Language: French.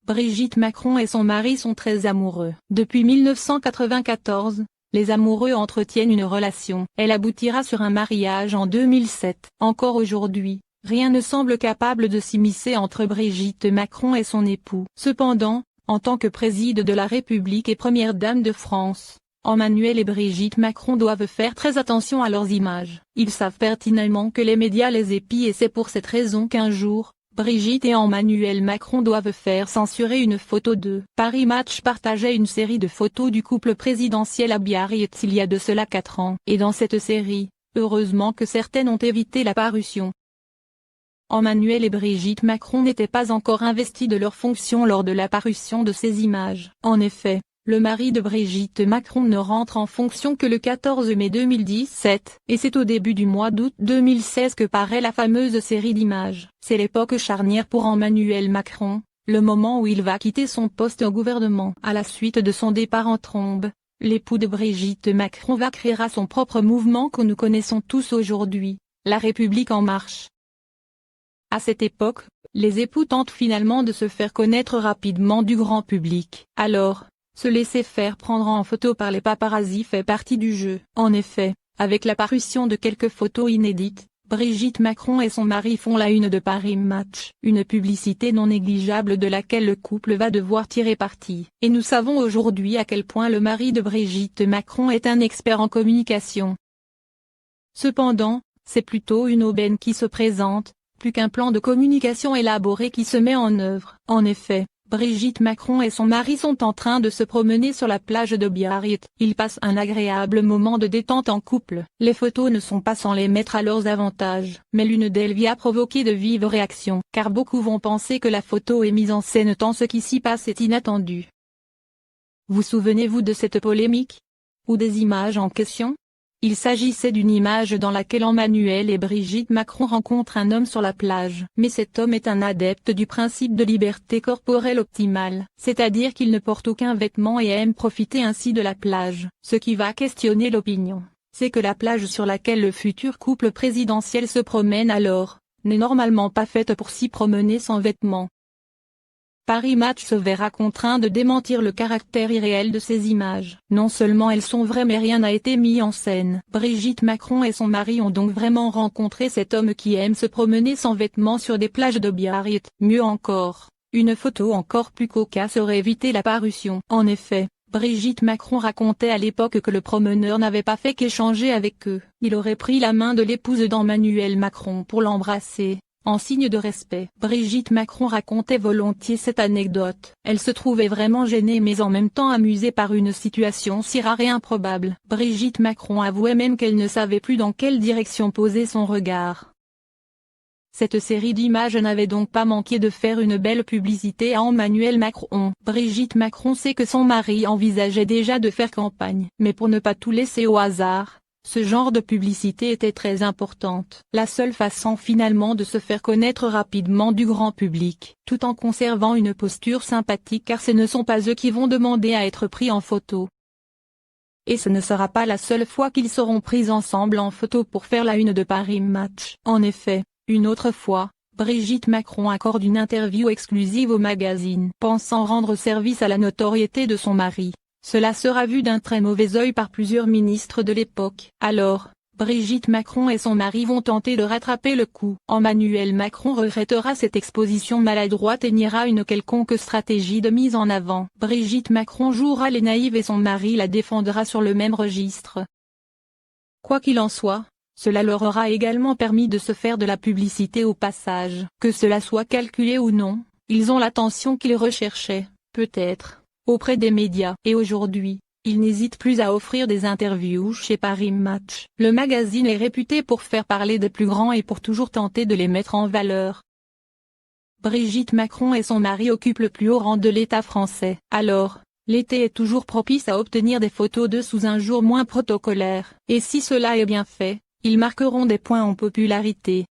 Brigitte Macron et son mari sont très amoureux. Depuis 1994, les amoureux entretiennent une relation. Elle aboutira sur un mariage en 2007. Encore aujourd'hui, rien ne semble capable de s'immiscer entre Brigitte Macron et son époux. Cependant, en tant que président de la République et première dame de France, Emmanuel et Brigitte Macron doivent faire très attention à leurs images. Ils savent pertinemment que les médias les épient et c'est pour cette raison qu'un jour, Brigitte et Emmanuel Macron doivent faire censurer une photo d'eux. Paris Match partageait une série de photos du couple présidentiel à Biarritz il y a de cela 4 ans. Et dans cette série, heureusement que certaines ont évité la parution. Emmanuel et Brigitte Macron n'étaient pas encore investis de leurs fonctions lors de la parution de ces images. En effet, le mari de Brigitte Macron ne rentre en fonction que le 14 mai 2017, et c'est au début du mois d'août 2016 que paraît la fameuse série d'images. C'est l'époque charnière pour Emmanuel Macron, le moment où il va quitter son poste au gouvernement. À la suite de son départ en trombe, l'époux de Brigitte Macron va créer son propre mouvement que nous connaissons tous aujourd'hui, La République en marche. À cette époque, les époux tentent finalement de se faire connaître rapidement du grand public. Alors, se laisser faire prendre en photo par les paparazzis fait partie du jeu. En effet, avec la parution de quelques photos inédites, Brigitte Macron et son mari font la une de Paris Match, une publicité non négligeable de laquelle le couple va devoir tirer parti. Et nous savons aujourd'hui à quel point le mari de Brigitte Macron est un expert en communication. Cependant, c'est plutôt une aubaine qui se présente, plus qu'un plan de communication élaboré qui se met en œuvre. En effet, Brigitte Macron et son mari sont en train de se promener sur la plage de Biarritz. Ils passent un agréable moment de détente en couple. Les photos ne sont pas sans les mettre à leurs avantages, mais l'une d'elles vient provoquer de vives réactions, car beaucoup vont penser que la photo est mise en scène tant ce qui s'y passe est inattendu. Vous souvenez-vous de cette polémique? Ou des images en question? Il s'agissait d'une image dans laquelle Emmanuel et Brigitte Macron rencontrent un homme sur la plage. Mais cet homme est un adepte du principe de liberté corporelle optimale, c'est-à-dire qu'il ne porte aucun vêtement et aime profiter ainsi de la plage. Ce qui va questionner l'opinion, c'est que la plage sur laquelle le futur couple présidentiel se promène alors, n'est normalement pas faite pour s'y promener sans vêtements. Paris Match se verra contraint de démentir le caractère irréel de ces images. Non seulement elles sont vraies mais rien n'a été mis en scène. Brigitte Macron et son mari ont donc vraiment rencontré cet homme qui aime se promener sans vêtements sur des plages de Biarritz. Mieux encore, une photo encore plus cocasse aurait évité la parution. En effet, Brigitte Macron racontait à l'époque que le promeneur n'avait pas fait qu'échanger avec eux. Il aurait pris la main de l'épouse d'Emmanuel Macron pour l'embrasser, en signe de respect. Brigitte Macron racontait volontiers cette anecdote. Elle se trouvait vraiment gênée mais en même temps amusée par une situation si rare et improbable. Brigitte Macron avouait même qu'elle ne savait plus dans quelle direction poser son regard. Cette série d'images n'avait donc pas manqué de faire une belle publicité à Emmanuel Macron. Brigitte Macron sait que son mari envisageait déjà de faire campagne. Mais pour ne pas tout laisser au hasard, ce genre de publicité était très importante. La seule façon finalement de se faire connaître rapidement du grand public, tout en conservant une posture sympathique car ce ne sont pas eux qui vont demander à être pris en photo. Et ce ne sera pas la seule fois qu'ils seront pris ensemble en photo pour faire la une de Paris Match. En effet, une autre fois, Brigitte Macron accorde une interview exclusive au magazine. Pensant rendre service à la notoriété de son mari, cela sera vu d'un très mauvais œil par plusieurs ministres de l'époque. Alors, Brigitte Macron et son mari vont tenter de rattraper le coup. Emmanuel Macron regrettera cette exposition maladroite et niera une quelconque stratégie de mise en avant. Brigitte Macron jouera les naïves et son mari la défendra sur le même registre. Quoi qu'il en soit, cela leur aura également permis de se faire de la publicité au passage. Que cela soit calculé ou non, ils ont l'attention qu'ils recherchaient, peut-être, auprès des médias. Et aujourd'hui, ils n'hésitent plus à offrir des interviews chez Paris Match. Le magazine est réputé pour faire parler des plus grands et pour toujours tenter de les mettre en valeur. Brigitte Macron et son mari occupent le plus haut rang de l'État français. Alors, l'été est toujours propice à obtenir des photos d'eux sous un jour moins protocolaire. Et si cela est bien fait, ils marqueront des points en popularité.